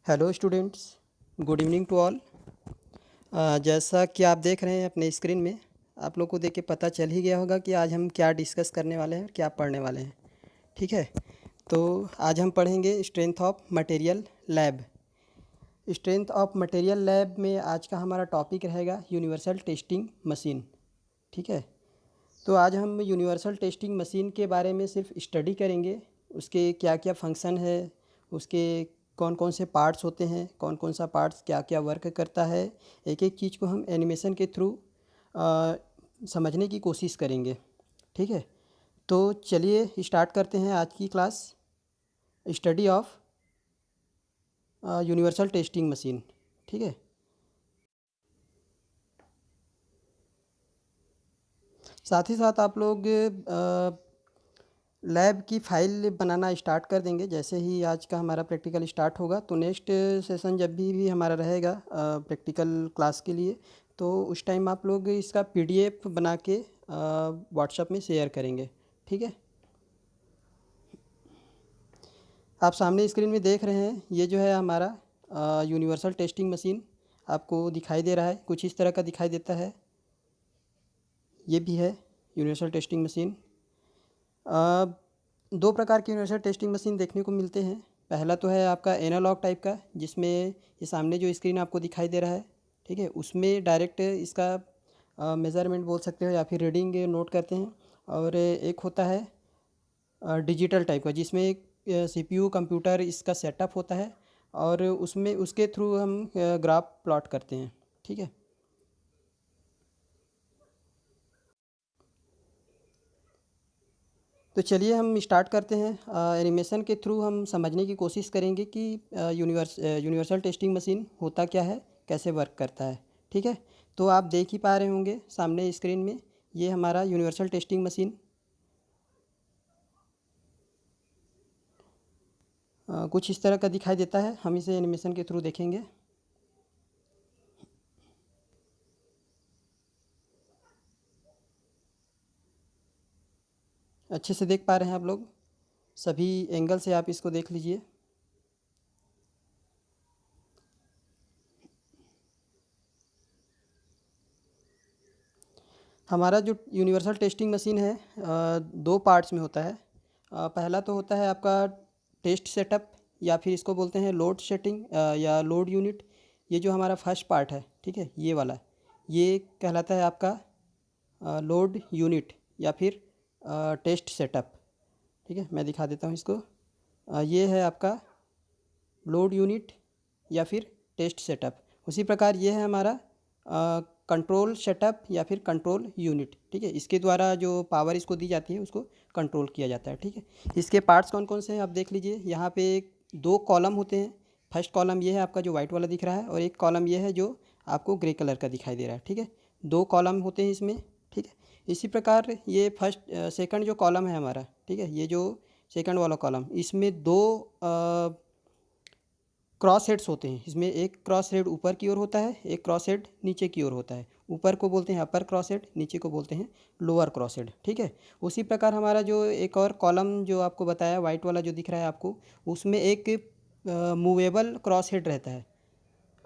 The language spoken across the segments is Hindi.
Hello students, good evening to all. जैसा कि आप देख रहे हैं अपने स्क्रीन में, आप लोग को देख के पता चल ही गया होगा कि आज हम क्या डिस्कस करने वाले हैं, क्या पढ़ने वाले हैं। ठीक है, तो आज हम पढ़ेंगे strength of material lab. Strength of material lab में आज का हमारा टॉपिक रहेगा यूनिवर्सल टेस्टिंग मशीन। ठीक है, तो आज हम यूनिवर्सल टेस्टिंग मशीन के बारे में सिर्फ स्टडी करेंगे। उसके क्या क्या फंक्शन है, उसके कौन कौन से पार्ट्स होते हैं, कौन कौन सा पार्ट्स क्या क्या वर्क करता है, एक एक चीज़ को हम एनिमेशन के थ्रू समझने की कोशिश करेंगे। ठीक है, तो चलिए स्टार्ट करते हैं आज की class, study of universal testing machine. ठीक है, साथ ही साथ आप लोग लैब की फ़ाइल बनाना स्टार्ट कर देंगे। जैसे ही आज का हमारा प्रैक्टिकल स्टार्ट होगा तो नेक्स्ट सेशन जब भी हमारा रहेगा प्रैक्टिकल क्लास के लिए, तो उस टाइम आप लोग इसका पीडीएफ बना के व्हाट्सएप में शेयर करेंगे। ठीक है, आप सामने स्क्रीन में देख रहे हैं, ये जो है हमारा यूनिवर्सल टेस्टिंग मशीन आपको दिखाई दे रहा है, कुछ इस तरह का दिखाई देता है। ये भी है यूनिवर्सल टेस्टिंग मशीन। दो प्रकार की यूनिवर्सल टेस्टिंग मशीन देखने को मिलते हैं। पहला तो है आपका एनालॉग टाइप का, जिसमें ये सामने जो स्क्रीन आपको दिखाई दे रहा है, ठीक है, उसमें डायरेक्ट इसका मेज़रमेंट बोल सकते हो या फिर रीडिंग नोट करते हैं। और एक होता है डिजिटल टाइप का, जिसमें एक सीपीयू कंप्यूटर इसका सेटअप होता है और उसमें उसके थ्रू हम ग्राफ प्लॉट करते हैं। ठीक है, तो चलिए हम स्टार्ट करते हैं। एनिमेशन के थ्रू हम समझने की कोशिश करेंगे कि यूनिवर्सल टेस्टिंग मशीन होता क्या है, कैसे वर्क करता है। ठीक है, तो आप देख ही पा रहे होंगे सामने स्क्रीन में, ये हमारा यूनिवर्सल टेस्टिंग मशीन कुछ इस तरह का दिखाई देता है। हम इसे एनिमेशन के थ्रू देखेंगे। अच्छे से देख पा रहे हैं आप लोग, सभी एंगल से आप इसको देख लीजिए। हमारा जो यूनिवर्सल टेस्टिंग मशीन है दो पार्ट्स में होता है। पहला तो होता है आपका टेस्ट सेटअप, या फिर इसको बोलते हैं लोड सेटिंग या लोड यूनिट। ये जो हमारा फर्स्ट पार्ट है, ठीक है, ये वाला, ये कहलाता है आपका लोड यूनिट या फिर टेस्ट सेटअप। ठीक है, मैं दिखा देता हूँ इसको। ये है आपका लोड यूनिट या फिर टेस्ट सेटअप। उसी प्रकार ये है हमारा कंट्रोल सेटअप या फिर कंट्रोल यूनिट। ठीक है, इसके द्वारा जो पावर इसको दी जाती है उसको कंट्रोल किया जाता है। ठीक है, इसके पार्ट्स कौन कौन से हैं आप देख लीजिए। यहाँ पे दो कॉलम होते हैं। फर्स्ट कॉलम ये है आपका जो वाइट वाला दिख रहा है, और एक कॉलम ये है जो आपको ग्रे कलर का दिखाई दे रहा है। ठीक है, दो कॉलम होते हैं इसमें। ठीक है, इसी प्रकार ये फर्स्ट सेकंड जो कॉलम है हमारा, ठीक है, ये जो सेकंड वाला कॉलम, इसमें दो क्रॉस हेड्स होते हैं। इसमें एक क्रॉस हेड ऊपर की ओर होता है, एक क्रॉस हेड नीचे की ओर होता है। ऊपर को बोलते हैं अपर क्रॉस हेड, नीचे को बोलते हैं लोअर क्रॉस हेड। ठीक है, उसी प्रकार हमारा जो एक और कॉलम जो आपको बताया वाइट वाला जो दिख रहा है आपको, उसमें एक मूवेबल क्रॉस हेड रहता है।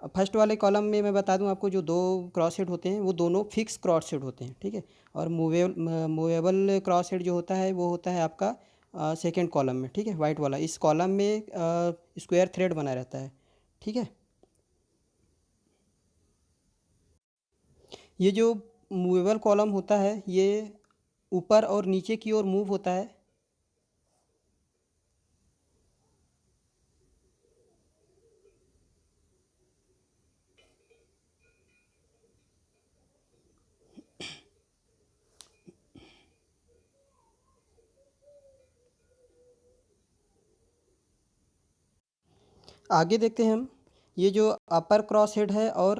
फर्स्ट वाले कॉलम में मैं बता दूं आपको, जो दो क्रॉस हेड होते हैं वो दोनों फिक्स क्रॉस हेड होते हैं। ठीक है, और मूवेबल क्रॉस हेड जो होता है वो होता है आपका सेकेंड कॉलम में। ठीक है, वाइट वाला, इस कॉलम में स्क्वायर थ्रेड बना रहता है। ठीक है, ये जो मूवेबल कॉलम होता है ये ऊपर और नीचे की ओर मूव होता है। आगे देखते हैं हम, ये जो अपर क्रॉस हेड है और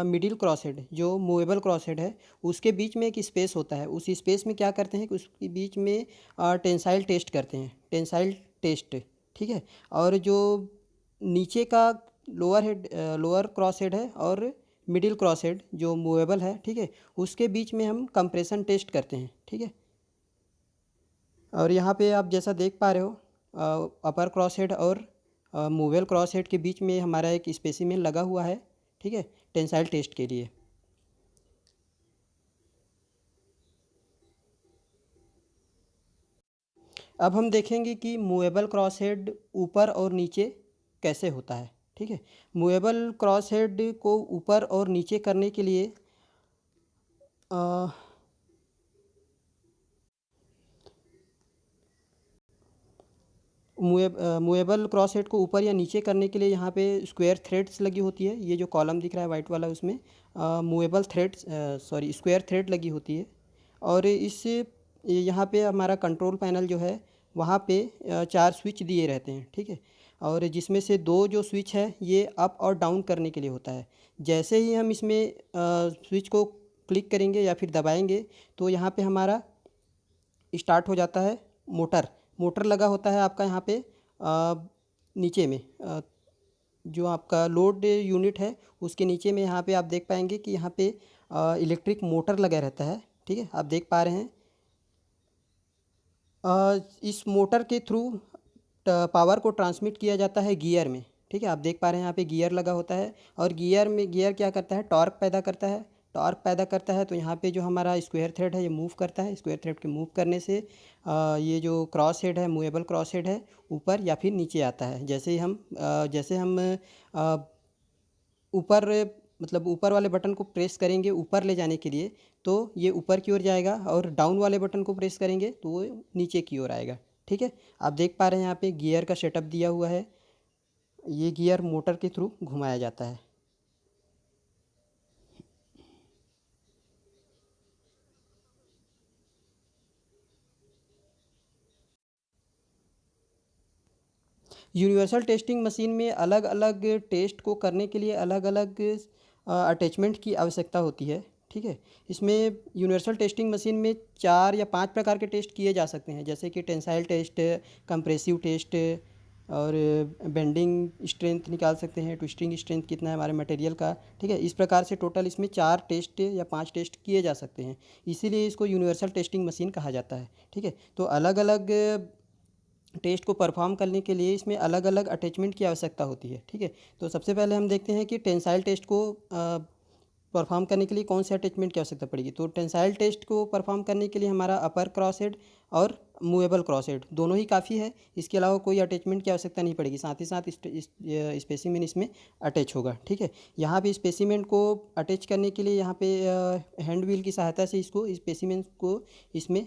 मिडिल क्रॉस हेड जो मूवेबल क्रॉस हेड है, उसके बीच में एक स्पेस होता है। उस स्पेस में क्या करते हैं कि उसके बीच में टेंसाइल टेस्ट करते हैं, टेंसाइल टेस्ट। ठीक है, और जो नीचे का lower head, lower cross head है और मिडिल क्रॉस हेड जो मूवेबल है, ठीक है, उसके बीच में हम कंप्रेशन टेस्ट करते हैं। ठीक है, और यहाँ पे आप जैसा देख पा रहे हो, अपर क्रॉस हेड और मूवेबल क्रॉस हेड के बीच में हमारा एक स्पेसिमेन लगा हुआ है, ठीक है, टेंसाइल टेस्ट के लिए। अब हम देखेंगे कि मूवेबल क्रॉस हेड ऊपर और नीचे कैसे होता है, ठीक है। मूवेबल क्रॉस हेड को ऊपर और नीचे करने के लिए मूवेबल क्रॉस हेड को ऊपर या नीचे करने के लिए यहाँ पे स्क्वायर थ्रेड्स लगी होती है। ये जो कॉलम दिख रहा है वाइट वाला, उसमें मूवेबल थ्रेड्स स्क्वायर थ्रेड लगी होती है। और इस यहाँ पे हमारा कंट्रोल पैनल जो है वहाँ पे 4 स्विच दिए रहते हैं, ठीक है। और जिसमें से 2 जो स्विच है ये अप और डाउन करने के लिए होता है। जैसे ही हम इसमें स्विच को क्लिक करेंगे या फिर दबाएंगे तो यहाँ पे हमारा स्टार्ट हो जाता है मोटर। मोटर लगा होता है आपका यहाँ पे नीचे में, जो आपका लोड यूनिट है उसके नीचे में यहाँ पे आप देख पाएंगे कि यहाँ पे इलेक्ट्रिक मोटर लगा रहता है, ठीक है, आप देख पा रहे हैं। इस मोटर के थ्रू पावर को ट्रांसमिट किया जाता है गियर में, ठीक है, आप देख पा रहे हैं यहाँ पे गियर लगा होता है। और गियर क्या करता है, टॉर्क पैदा करता है। टॉर्क पैदा करता है तो यहाँ पे जो हमारा स्क्वायर थ्रेड है ये मूव करता है। स्क्वायर थ्रेड के मूव करने से ये जो क्रॉस हेड है, मूवेबल क्रॉस हेड है, ऊपर या फिर नीचे आता है। जैसे हम ऊपर मतलब ऊपर वाले बटन को प्रेस करेंगे ऊपर ले जाने के लिए तो ये ऊपर की ओर जाएगा, और डाउन वाले बटन को प्रेस करेंगे तो वो नीचे की ओर आएगा, ठीक है। आप देख पा रहे हैं यहाँ पे गियर का सेटअप दिया हुआ है। ये गियर मोटर के थ्रू घुमाया जाता है। यूनिवर्सल टेस्टिंग मशीन में अलग अलग टेस्ट को करने के लिए अलग अलग अटैचमेंट की आवश्यकता होती है, ठीक है। इसमें यूनिवर्सल टेस्टिंग मशीन में 4 या 5 प्रकार के टेस्ट किए जा सकते हैं, जैसे कि टेंसाइल टेस्ट, कंप्रेसिव टेस्ट, और बेंडिंग स्ट्रेंथ निकाल सकते हैं, ट्विस्टिंग स्ट्रेंथ कितना है हमारे मटेरियल का, ठीक है। इस प्रकार से टोटल इसमें 4 टेस्ट या 5 टेस्ट किए जा सकते हैं, इसीलिए इसको यूनिवर्सल टेस्टिंग मशीन कहा जाता है, ठीक है। तो अलग अलग टेस्ट को परफॉर्म करने के लिए इसमें अलग अलग अटैचमेंट की आवश्यकता होती है, ठीक है। तो सबसे पहले हम देखते हैं कि टेंसाइल टेस्ट को परफॉर्म करने के लिए कौन से अटैचमेंट की आवश्यकता पड़ेगी। तो टेंसाइल टेस्ट को परफॉर्म करने के लिए हमारा अपर क्रॉस हेड और मूवेबल क्रॉस हेड दोनों ही काफ़ी है। इसके अलावा कोई अटैचमेंट की आवश्यकता नहीं पड़ेगी, साथ ही साथ स्पेसिमेन इसमें अटैच होगा, ठीक है। यहाँ पे स्पेसिमेन को अटैच करने के लिए यहाँ पे हैंड व्हील की सहायता से इसको स्पेसिमेन को इसमें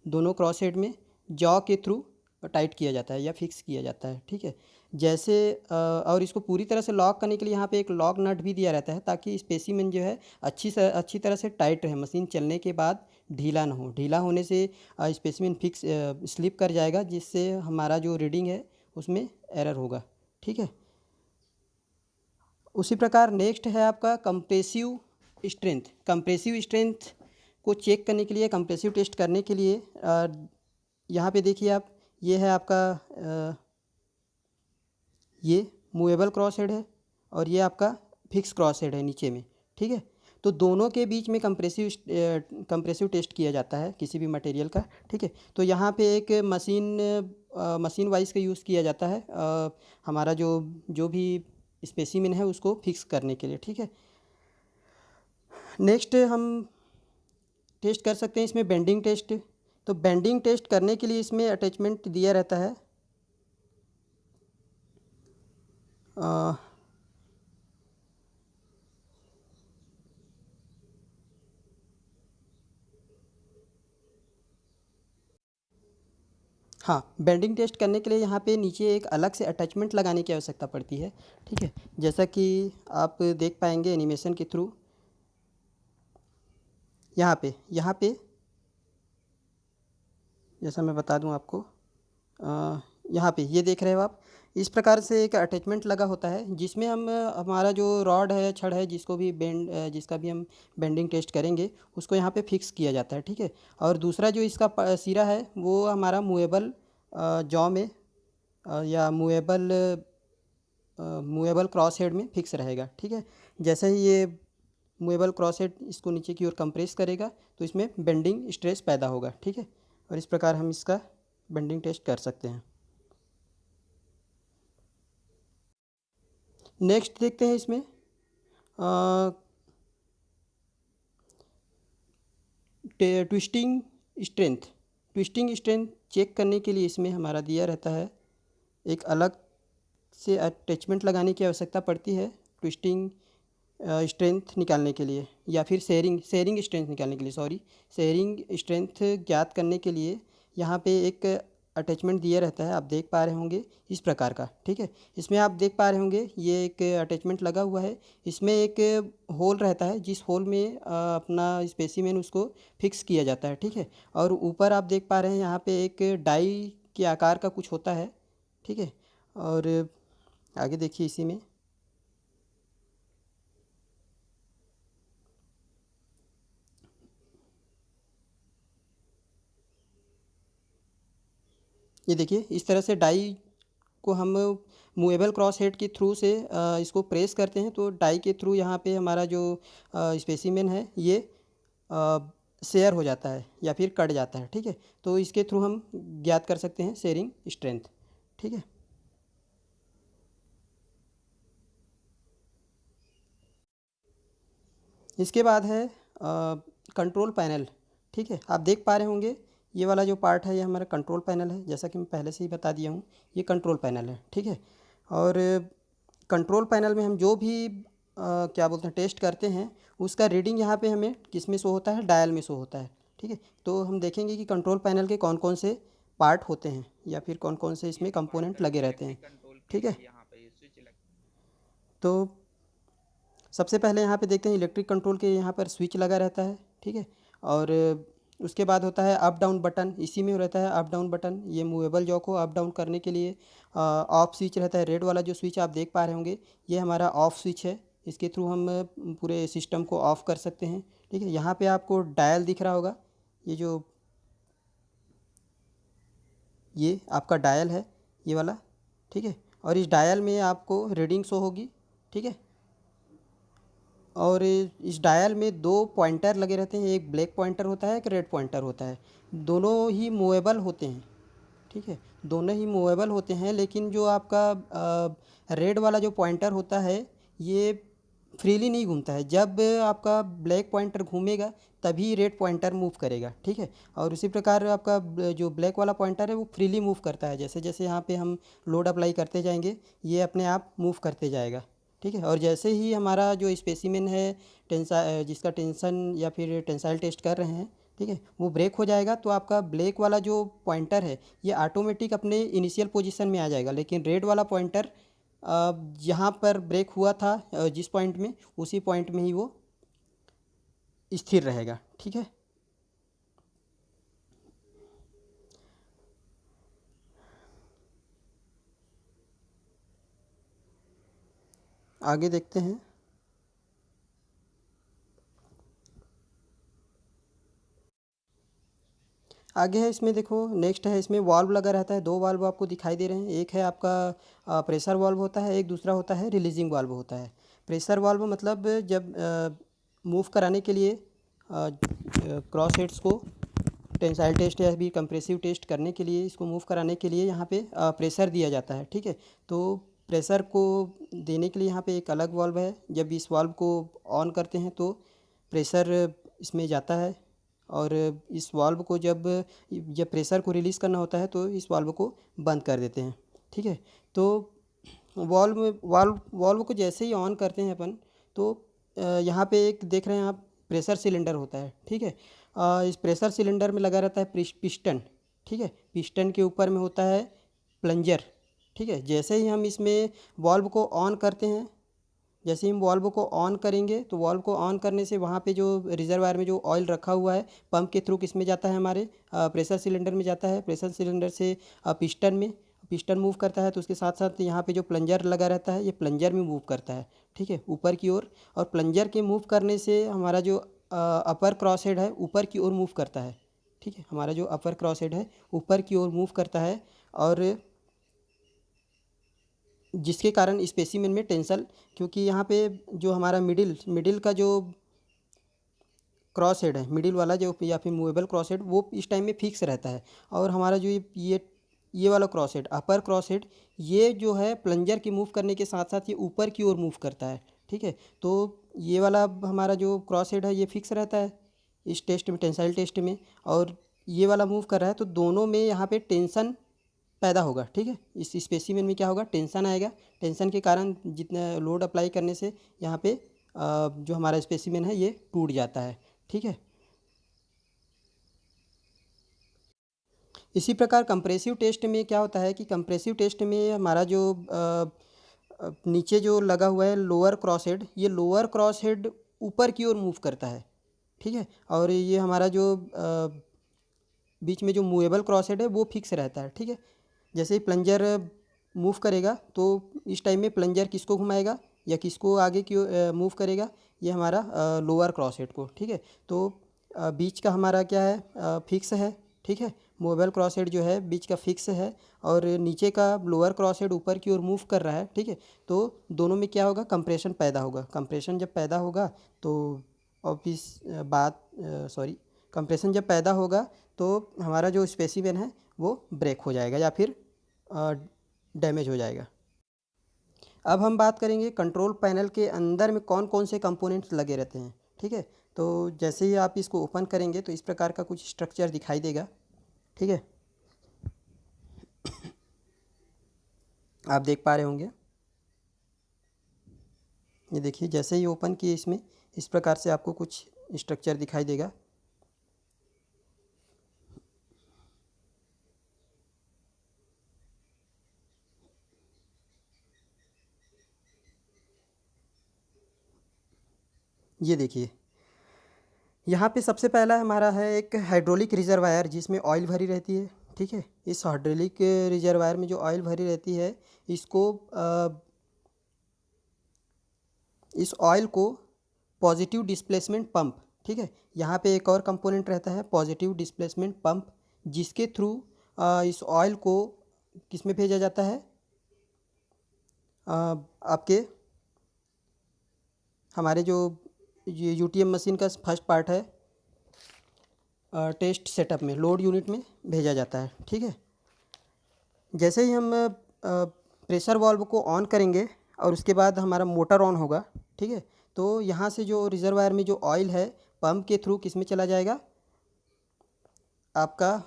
दोनों क्रॉस हेड में जॉ के थ्रू टाइट किया जाता है या फिक्स किया जाता है, ठीक है। जैसे और इसको पूरी तरह से लॉक करने के लिए यहाँ पे एक लॉक नट भी दिया रहता है, ताकि स्पेसिमेन जो है अच्छी तरह से टाइट रहे, मशीन चलने के बाद ढीला ना हो। ढीला होने से स्पेसिमेन फिक्स स्लिप कर जाएगा, जिससे हमारा जो रीडिंग है उसमें एरर होगा, ठीक है। उसी प्रकार नेक्स्ट है आपका कंप्रेसिव स्ट्रेंथ। कंप्रेसिव स्ट्रेंथ को चेक करने के लिए, कंप्रेसिव टेस्ट करने के लिए यहाँ पे देखिए आप, ये है आपका ये मूवेबल क्रॉस हेड है और ये आपका फिक्स क्रॉस हेड है नीचे में, ठीक है। तो दोनों के बीच में कंप्रेसिव टेस्ट किया जाता है किसी भी मटेरियल का, ठीक है। तो यहाँ पे एक मशीन वाइज का यूज़ किया जाता है हमारा जो भी स्पेसिमेन है उसको फिक्स करने के लिए, ठीक है। नेक्स्ट हम टेस्ट कर सकते हैं इसमें बेंडिंग टेस्ट। तो बेंडिंग टेस्ट करने के लिए इसमें अटैचमेंट दिया रहता है हाँ, बेंडिंग टेस्ट करने के लिए यहाँ पे नीचे एक अलग से अटैचमेंट लगाने की आवश्यकता पड़ती है, ठीक है। जैसा कि आप देख पाएंगे एनिमेशन के थ्रू, यहाँ पे जैसा मैं बता दूँ आपको, यहाँ पे ये देख रहे हो आप, इस प्रकार से एक अटैचमेंट लगा होता है, जिसमें हम हमारा जो रॉड है, छड़ है, जिसका भी हम बेंडिंग टेस्ट करेंगे उसको यहाँ पे फिक्स किया जाता है, ठीक है। और दूसरा जो इसका सिरा है वो हमारा मूवेबल जॉ में या मूवेबल क्रॉस हेड में फिक्स रहेगा, ठीक है। जैसे ही ये मूवेबल क्रॉस हेड इसको नीचे की ओर कंप्रेस करेगा तो इसमें बेंडिंग स्ट्रेस पैदा होगा, ठीक है। और इस प्रकार हम इसका बेंडिंग टेस्ट कर सकते हैं। नेक्स्ट देखते हैं इसमें twisting strength. Twisting strength check करने के लिए इसमें हमारा दिया रहता है, एक अलग से अटैचमेंट लगाने की आवश्यकता पड़ती है ट्विस्टिंग स्ट्रेंथ निकालने के लिए, या फिर शेयरिंग स्ट्रेंथ निकालने के लिए, सॉरी, शेयरिंग स्ट्रेंथ ज्ञात करने के लिए यहाँ पे एक अटैचमेंट दिया रहता है, आप देख पा रहे होंगे इस प्रकार का। ठीक है, इसमें आप देख पा रहे होंगे ये एक अटैचमेंट लगा हुआ है, इसमें एक होल रहता है जिस होल में अपना स्पेसिमेन उसको फिक्स किया जाता है। ठीक है, और ऊपर आप देख पा रहे हैं यहाँ पे एक डाई के आकार का कुछ होता है। ठीक है, और आगे देखिए इसी में ये देखिए इस तरह से डाई को हम मूवेबल क्रॉस हेड के थ्रू से इसको प्रेस करते हैं तो डाई के थ्रू यहाँ पे हमारा जो स्पेसिमेन है ये शेयर हो जाता है या फिर कट जाता है। ठीक है, तो इसके थ्रू हम ज्ञात कर सकते हैं शेयरिंग स्ट्रेंथ। ठीक है, इसके बाद है कंट्रोल पैनल। ठीक है, आप देख पा रहे होंगे ये वाला जो पार्ट है ये हमारा कंट्रोल पैनल है, जैसा कि मैं पहले से ही बता दिया हूँ ये कंट्रोल पैनल है। ठीक है, और कंट्रोल पैनल में हम जो भी क्या बोलते हैं टेस्ट करते हैं उसका रीडिंग यहाँ पे हमें किस में शो होता है, डायल में शो होता है। ठीक है, तो हम देखेंगे कि कंट्रोल पैनल के कौन कौन से पार्ट होते हैं या फिर कौन कौन से इसमें कंपोनेंट लगे रहते हैं। ठीक है, तो सबसे पहले यहाँ पे देखते हैं इलेक्ट्रिक कंट्रोल के यहाँ पर स्विच लगा रहता है। ठीक है, और उसके बाद होता है अप डाउन बटन, इसी में रहता है अप डाउन बटन, ये मूवेबल जॉ को अप डाउन करने के लिए ऑफ स्विच रहता है। रेड वाला जो स्विच आप देख पा रहे होंगे ये हमारा ऑफ स्विच है, इसके थ्रू हम पूरे सिस्टम को ऑफ कर सकते हैं। ठीक है, यहाँ पे आपको डायल दिख रहा होगा, ये जो ये आपका डायल है ये वाला। ठीक है, और इस डायल में आपको रीडिंग शो होगी। ठीक है, और इस डायल में दो पॉइंटर लगे रहते हैं, एक ब्लैक पॉइंटर होता है एक रेड पॉइंटर होता है, दोनों ही मूवेबल होते हैं। ठीक है, दोनों ही मूवेबल होते हैं, लेकिन जो आपका रेड वाला जो पॉइंटर होता है ये फ्रीली नहीं घूमता है, जब आपका ब्लैक पॉइंटर घूमेगा तभी रेड पॉइंटर मूव करेगा। ठीक है, और उसी प्रकार आपका जो ब्लैक वाला पॉइंटर है वो फ्रीली मूव करता है, जैसे जैसे यहाँ पे हम लोड अप्लाई करते जाएंगे ये अपने आप मूव करते जाएगा। ठीक है, और जैसे ही हमारा जो स्पेसिमेन है जिसका टेंशन या फिर टेंसाइल टेस्ट कर रहे हैं, ठीक है, वो ब्रेक हो जाएगा तो आपका ब्लैक वाला जो पॉइंटर है ये ऑटोमेटिक अपने इनिशियल पोजीशन में आ जाएगा, लेकिन रेड वाला पॉइंटर जहाँ पर ब्रेक हुआ था जिस पॉइंट में उसी पॉइंट में ही वो स्थिर रहेगा। ठीक है, आगे देखते हैं। आगे है इसमें देखो, नेक्स्ट है इसमें वाल्व लगा रहता है, दो वाल्व आपको दिखाई दे रहे हैं, एक है आपका प्रेशर वाल्व होता है, एक दूसरा होता है रिलीजिंग वाल्व होता है। प्रेशर वाल्व मतलब जब मूव कराने के लिए क्रॉस हेड्स को टेंसाइल टेस्ट या भी कंप्रेसिव टेस्ट करने के लिए इसको मूव कराने के लिए यहाँ पे प्रेशर दिया जाता है। ठीक है, तो प्रेशर को देने के लिए यहाँ पे एक अलग वाल्व है, जब इस वाल्व को ऑन करते हैं तो प्रेशर इसमें जाता है, और इस वाल्व को जब जब प्रेशर को रिलीज़ करना होता है तो इस वाल्व को बंद कर देते हैं। ठीक है, तो वाल्व को जैसे ही ऑन करते हैं अपन तो यहाँ पे एक देख रहे हैं आप प्रेशर सिलेंडर होता है। ठीक है, इस प्रेशर सिलेंडर में लगा रहता है पिस्टन। ठीक है, पिस्टन के ऊपर में होता है प्लंजर। ठीक है, जैसे ही हम इसमें वाल्व को ऑन करते हैं, जैसे ही हम वाल्व को ऑन करेंगे तो वाल्व को ऑन करने से वहाँ पे जो रिजर्वायर में जो ऑयल रखा हुआ है पंप के थ्रू किस में जाता है, हमारे प्रेशर सिलेंडर में जाता है, प्रेशर सिलेंडर से पिस्टन में, पिस्टन मूव करता है तो उसके साथ साथ यहाँ पे जो प्लंजर लगा रहता है ये प्लंजर में मूव करता है। ठीक है, ऊपर की ओर, और प्लंजर के मूव करने से हमारा जो अपर क्रॉस हेड है ऊपर की ओर मूव करता है। ठीक है, हमारा जो अपर क्रॉस हेड है ऊपर की ओर मूव करता है, और जिसके कारण स्पेसिमेन में टेंशन, क्योंकि यहाँ पे जो हमारा मिडिल का जो क्रॉस हेड है, मिडिल वाला जो या फिर मूवेबल क्रॉस हेड वो इस टाइम में फिक्स रहता है, और हमारा जो ये ये वाला क्रॉस हेड, अपर क्रॉस हेड, ये जो है प्लंजर के मूव करने के साथ साथ ये ऊपर की ओर मूव करता है। ठीक है, तो ये वाला हमारा जो क्रॉस हेड है ये फिक्स रहता है इस टेस्ट में, टेंसाइल टेस्ट में, और ये वाला मूव कर रहा है, तो दोनों में यहाँ पे टेंशन पैदा होगा। ठीक है, इस स्पेसिमेन में क्या होगा, टेंशन आएगा। टेंशन के कारण जितना लोड अप्लाई करने से यहाँ पे जो हमारा स्पेसिमेन है ये टूट जाता है। ठीक है, इसी प्रकार कंप्रेसिव टेस्ट में क्या होता है कि कंप्रेसिव टेस्ट में हमारा जो नीचे जो लगा हुआ है लोअर क्रॉस हेड, ये लोअर क्रॉस हेड ऊपर की ओर मूव करता है। ठीक है, और ये हमारा जो बीच में जो मूवेबल क्रॉस हेड है वो फिक्स रहता है। ठीक है, जैसे ही प्लंजर मूव करेगा तो इस टाइम में प्लंजर किसको घुमाएगा या किसको आगे की मूव करेगा, ये हमारा लोअर क्रॉस हेड को। ठीक है, तो बीच का हमारा क्या है, फिक्स है। ठीक है, मूवेबल क्रॉस हेड जो है बीच का फिक्स है, और नीचे का लोअर क्रॉस हेड ऊपर की ओर मूव कर रहा है। ठीक है, तो दोनों में क्या होगा, कंप्रेशन पैदा होगा। कंप्रेशन जब पैदा होगा तो ऑब्वियस बात, सॉरी, कंप्रेशन जब पैदा होगा तो हमारा जो स्पेसिमेन है वो ब्रेक हो जाएगा या फिर डैमेज हो जाएगा। अब हम बात करेंगे कंट्रोल पैनल के अंदर में कौन कौन से कंपोनेंट्स लगे रहते हैं। ठीक है, तो जैसे ही आप इसको ओपन करेंगे तो इस प्रकार का कुछ स्ट्रक्चर दिखाई देगा। ठीक है, आप देख पा रहे होंगे, ये देखिए जैसे ही ओपन किए इसमें इस प्रकार से आपको कुछ स्ट्रक्चर दिखाई देगा। ये देखिए, यहाँ पे सबसे पहला हमारा है एक हाइड्रोलिक रिजर्वायर जिसमें ऑयल भरी रहती है। ठीक है, इस हाइड्रोलिक रिजर्वायर में जो ऑयल भरी रहती है, इसको इस ऑयल को पॉजिटिव डिस्प्लेसमेंट पंप, ठीक है, यहाँ पे एक और कंपोनेंट रहता है पॉजिटिव डिस्प्लेसमेंट पंप, जिसके थ्रू इस ऑयल को किस में भेजा जाता है, आपके हमारे जो ये यूटीएम मशीन का फर्स्ट पार्ट है टेस्ट सेटअप में, लोड यूनिट में भेजा जाता है। ठीक है, जैसे ही हम प्रेशर वाल्व को ऑन करेंगे और उसके बाद हमारा मोटर ऑन होगा। ठीक है, तो यहाँ से जो रिजर्वायर में जो ऑयल है पंप के थ्रू किस में चला जाएगा, आपका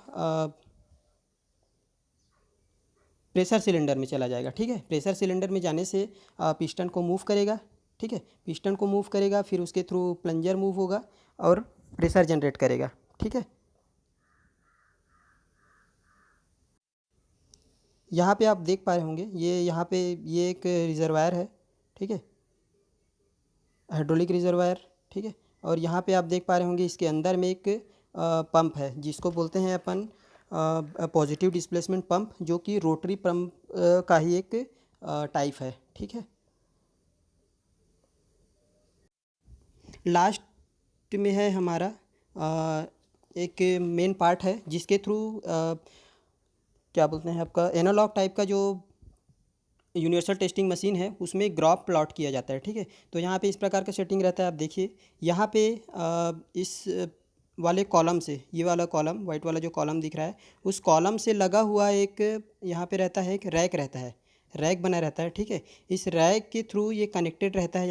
प्रेशर सिलेंडर में चला जाएगा। ठीक है, प्रेशर सिलेंडर में जाने से पिस्टन को मूव करेगा। ठीक है, पिस्टन को मूव करेगा, फिर उसके थ्रू प्लंजर मूव होगा और प्रेशर जनरेट करेगा। ठीक है, यहाँ पे आप देख पा रहे होंगे, ये यहाँ पे ये एक रिजर्वायर है। ठीक है, हाइड्रोलिक रिजर्वायर। ठीक है, और यहाँ पे आप देख पा रहे होंगे इसके अंदर में एक पंप है जिसको बोलते हैं अपन पॉजिटिव डिस्प्लेसमेंट पंप, जो कि रोटरी पंप का ही एक टाइप है। ठीक है, लास्ट में है हमारा एक मेन पार्ट है जिसके थ्रू क्या बोलते हैं, आपका एनालॉग टाइप का जो यूनिवर्सल टेस्टिंग मशीन है उसमें ग्राफ प्लॉट किया जाता है। ठीक है, तो यहाँ पे इस प्रकार का सेटिंग रहता है। आप देखिए यहाँ पे इस वाले कॉलम से, ये वाला कॉलम, वाइट वाला जो कॉलम दिख रहा है, उस कॉलम से लगा हुआ एक यहाँ पे रहता है, एक रैक रहता है, रैक बना रहता है। ठीक है, इस रैक के थ्रू ये कनेक्टेड रहता है,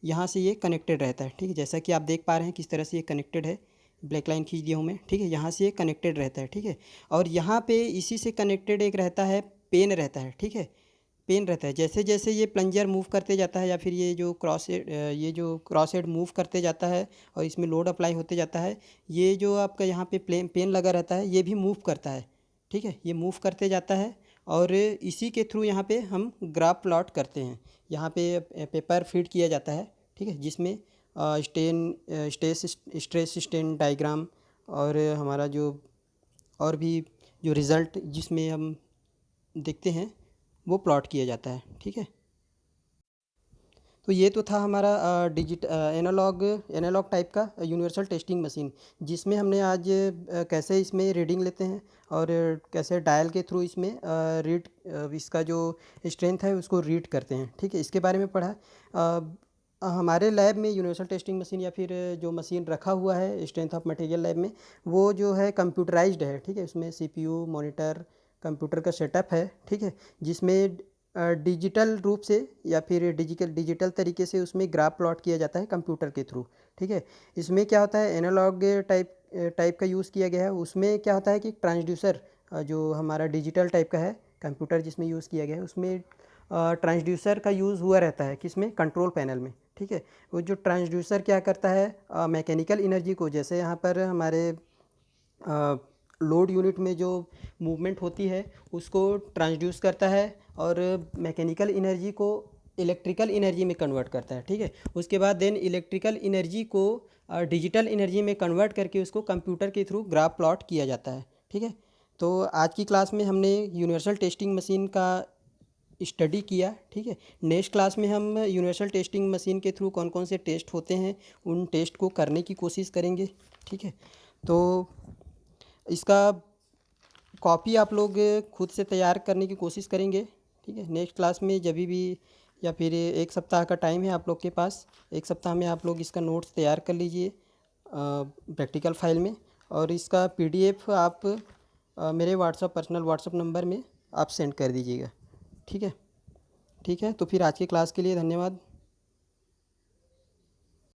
यहाँ से ये कनेक्टेड रहता है। ठीक है, जैसा कि आप देख पा रहे हैं किस तरह से ये कनेक्टेड है, ब्लैक लाइन खींच दिया हूँ मैं। ठीक है, यहाँ से ये कनेक्टेड रहता है। ठीक है, और यहाँ पे इसी से कनेक्टेड एक रहता है पेन रहता है। ठीक है, पेन रहता है, जैसे जैसे ये प्लंजर मूव करते जाता है या फिर ये जो क्रॉस हेड मूव करते जाता है और इसमें लोड अप्लाई होते जाता है, ये जो आपका यहाँ पे पेन लगा रहता है ये भी मूव करता है। ठीक है, ये मूव करते जाता है और इसी के थ्रू यहाँ पे हम ग्राफ प्लॉट करते हैं। यहाँ पे पेपर फीड किया जाता है। ठीक है, जिसमें स्ट्रेस स्टेन डायग्राम और हमारा जो और भी जो रिज़ल्ट जिसमें हम देखते हैं वो प्लॉट किया जाता है। ठीक है, तो ये तो था हमारा एनालॉग टाइप का यूनिवर्सल टेस्टिंग मशीन, जिसमें हमने आज कैसे इसमें रीडिंग लेते हैं और कैसे डायल के थ्रू इसमें इसका जो स्ट्रेंथ है उसको रीड करते हैं। ठीक है, इसके बारे में पढ़ा। हमारे लैब में यूनिवर्सल टेस्टिंग मशीन या फिर जो मशीन रखा हुआ है स्ट्रेंथ ऑफ मटेरियल लैब में, वो जो है कंप्यूटराइज्ड है। ठीक है, उसमें सीपीयू, मॉनिटर, कंप्यूटर का सेटअप है। ठीक है, जिसमें डिजिटल रूप से या फिर डिजिटल तरीके से उसमें ग्राफ प्लॉट किया जाता है कंप्यूटर के थ्रू। ठीक है, इसमें क्या होता है, एनालॉग टाइप का यूज़ किया गया है। उसमें क्या होता है कि ट्रांसड्यूसर जो हमारा डिजिटल टाइप का है कंप्यूटर जिसमें यूज़ किया गया है, उसमें ट्रांसड्यूसर का यूज़ हुआ रहता है किसमें, कंट्रोल पैनल में। ठीक है, वो जो ट्रांसड्यूसर क्या करता है, मैकेनिकल एनर्जी को, जैसे यहाँ पर हमारे लोड यूनिट में जो मूवमेंट होती है उसको ट्रांसड्यूस करता है और मैकेनिकल एनर्जी को इलेक्ट्रिकल एनर्जी में कन्वर्ट करता है। ठीक है, उसके बाद देन इलेक्ट्रिकल एनर्जी को डिजिटल एनर्जी में कन्वर्ट करके उसको कंप्यूटर के थ्रू ग्राफ प्लॉट किया जाता है। ठीक है, तो आज की क्लास में हमने यूनिवर्सल टेस्टिंग मशीन का स्टडी किया। ठीक है, नेक्स्ट क्लास में हम यूनिवर्सल टेस्टिंग मशीन के थ्रू कौन कौन से टेस्ट होते हैं उन टेस्ट को करने की कोशिश करेंगे। ठीक है, तो इसका कॉपी आप लोग खुद से तैयार करने की कोशिश करेंगे। ठीक है, नेक्स्ट क्लास में जब भी या फिर एक सप्ताह का टाइम है आप लोग के पास, एक सप्ताह में आप लोग इसका नोट्स तैयार कर लीजिए प्रैक्टिकल फाइल में, और इसका पीडीएफ आप मेरे पर्सनल व्हाट्सअप नंबर में आप सेंड कर दीजिएगा। ठीक है, ठीक है, तो फिर आज की क्लास के लिए धन्यवाद।